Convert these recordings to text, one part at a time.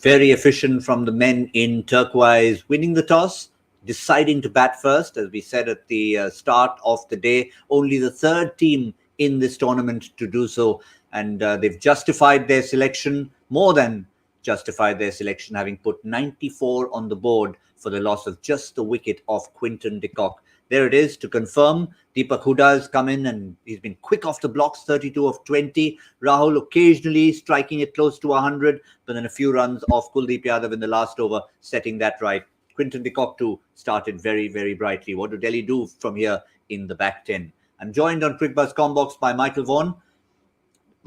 Very efficient from the men in turquoise, winning the toss, deciding to bat first. As we said at the start of the day, only the third team in this tournament to do so. And they've justified their selection, more than justified their selection, having put 94 on the board for the loss of just the wicket of Quinton de Kock. There it is to confirm. Deepak Hooda has come in and he's been quick off the blocks, 32 of 20. Rahul occasionally striking it close to 100, but then a few runs off Kuldeep Yadav in the last over, setting that right. Quinton de Kock too started very, very brightly. What do Delhi do from here in the back 10? I'm joined on Cricbuzz Comm Box by Michael Vaughan.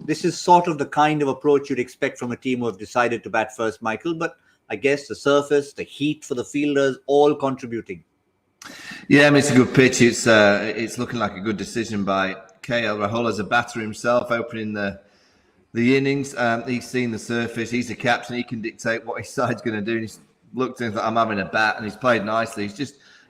This is sort of the kind of approach you'd expect from a team who have decided to bat first, Michael, but I guess the surface, the heat for the fielders, all contributing. Yeah, I mean, it's a good pitch. It's looking like a good decision by KL Rahul as a batter himself, opening the innings. He's seen the surface. He's the captain. He can dictate what his side's going to do. And he's looked and thought, I'm having a bat, and he's played nicely.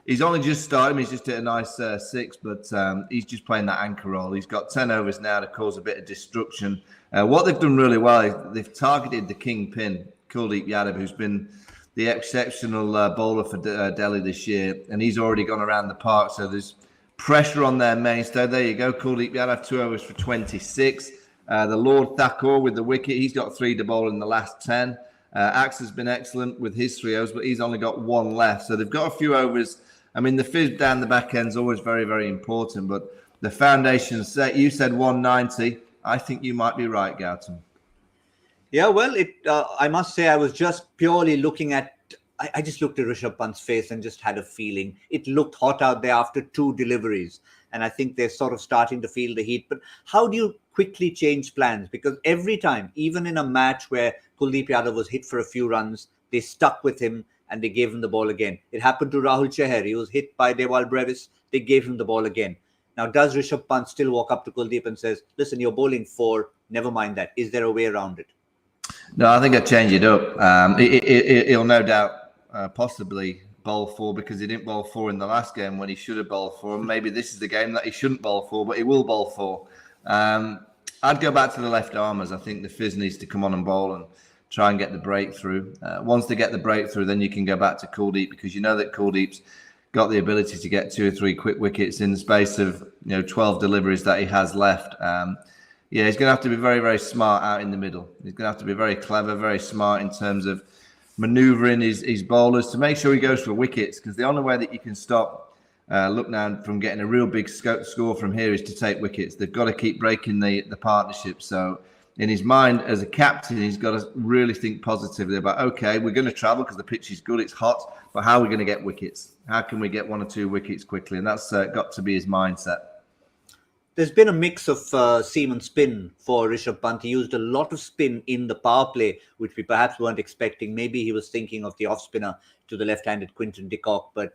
He's only just started. He's just hit a nice 6, but he's just playing that anchor role. He's got 10 overs now to cause a bit of destruction. What they've done really well is they've targeted the kingpin, Kuldeep Yadav, who's been the exceptional bowler for Delhi this year, and he's already gone around the park, so there's pressure on their mainstay. There you go, Kuldeep Yadav, 2 overs for 26. The Lord Thakur with the wicket, he's got 3 to bowl in the last 10. Axe has been excellent with his 3 overs, but he's only got 1 left, so they've got a few overs. I mean, the fizz down the back end is always very, very important, but the foundation set, you said 190. I think you might be right, Gautam. Yeah, well, I must say I was just purely looking at, I just looked at Rishabh Pant's face and just had a feeling. It looked hot out there after 2 deliveries. And I think they're sort of starting to feel the heat. But how do you quickly change plans? Because every time, even in a match where Kuldeep Yadav was hit for a few runs, they stuck with him and they gave him the ball again. It happened to Rahul Chahar. He was hit by Dewal Brevis. They gave him the ball again. Now, does Rishabh Pant still walk up to Kuldeep and says, listen, you're bowling 4. Never mind that. Is there a way around it? No, I think I'd change it up. He'll no doubt possibly bowl 4 because he didn't bowl 4 in the last game when he should have bowled 4. Maybe this is the game that he shouldn't bowl 4, but he will bowl 4. I'd go back to the left armers. I think the fizz needs to come on and bowl and try and get the breakthrough. Once they get the breakthrough, then you can go back to Kuldeep because you know that Kuldeep's got the ability to get 2 or 3 quick wickets in the space of 12 deliveries that he has left. Yeah, he's going to have to be very, very smart out in the middle. He's going to have to be very clever, very smart in terms of manoeuvring his bowlers to make sure he goes for wickets, because the only way that you can stop Lucknow from getting a real big score from here is to take wickets. They've got to keep breaking the partnership. So in his mind as a captain, he's got to really think positively about, okay, we're going to travel because the pitch is good, it's hot, but how are we going to get wickets? How can we get 1 or 2 wickets quickly? And that's got to be his mindset. There's been a mix of seam and spin for Rishabh Pant. He used a lot of spin in the power play, which we perhaps weren't expecting. Maybe he was thinking of the off-spinner to the left-handed Quinton de Kock. But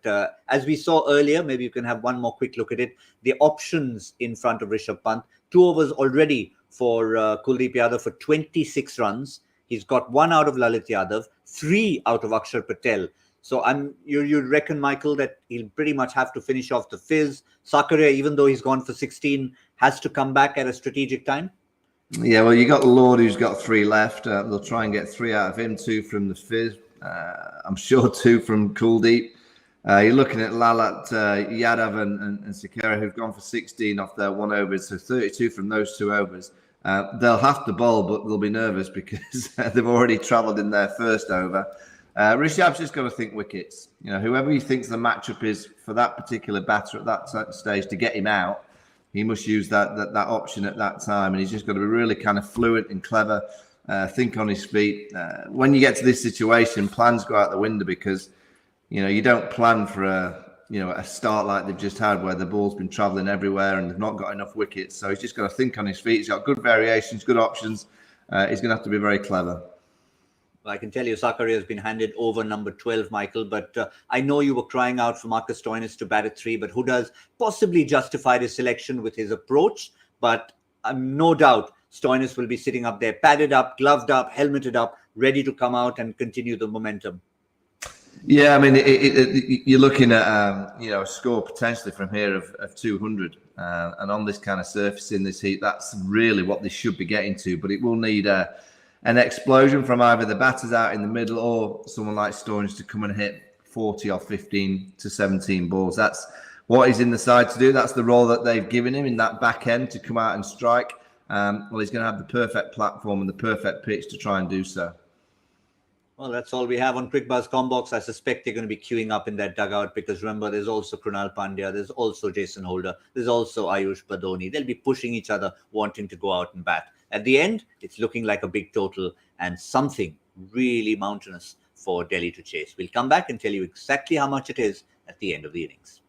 as we saw earlier, maybe you can have one more quick look at it. The options in front of Rishabh Pant. 2 overs already for Kuldeep Yadav for 26 runs. He's got 1 out of Lalit Yadav, 3 out of Akshar Patel. So you reckon, Michael, that he'll pretty much have to finish off the fizz. Sakaria, even though he's gone for 16, has to come back at a strategic time? Yeah, well, you got Lord, who's got 3 left. They'll try and get 3 out of him, 2 from the fizz. I'm sure 2 from Kuldeep. You're looking at Lalit Yadav and Sakara, who've gone for 16 off their 1 overs, so 32 from those 2 overs. They'll have to bowl, but they'll be nervous because they've already travelled in their first over. Rishabh's just got to think wickets. Whoever he thinks the matchup is for that particular batter at that stage to get him out, he must use that option at that time. And he's just got to be really kind of fluent and clever, think on his feet. When you get to this situation, plans go out the window because, you don't plan for a start like they've just had where the ball's been travelling everywhere and they've not got enough wickets. So he's just got to think on his feet. He's got good variations, good options. He's going to have to be very clever. I can tell you Sakaria has been handed over number 12, Michael, but I know you were crying out for Marcus Stoinis to bat at 3, but Hooda's possibly justified his selection with his approach. But no doubt Stoinis will be sitting up there, padded up, gloved up, helmeted up, ready to come out and continue the momentum. Yeah, I mean, you're looking at a score potentially from here of 200, and on this kind of surface in this heat, that's really what they should be getting to. But it will need an explosion from either the batters out in the middle or someone like Storings to come and hit 40 or 15 to 17 balls. That's what he's in the side to do. That's the role that they've given him in that back end to come out and strike. Well, he's going to have the perfect platform and the perfect pitch to try and do so. Well, that's all we have on Cricbuzz Comm Box. I suspect they're going to be queuing up in that dugout because remember, there's also Krunal Pandya, there's also Jason Holder, there's also Ayush Badoni. They'll be pushing each other, wanting to go out and bat. At the end, it's looking like a big total and something really mountainous for Delhi to chase. We'll come back and tell you exactly how much it is at the end of the innings.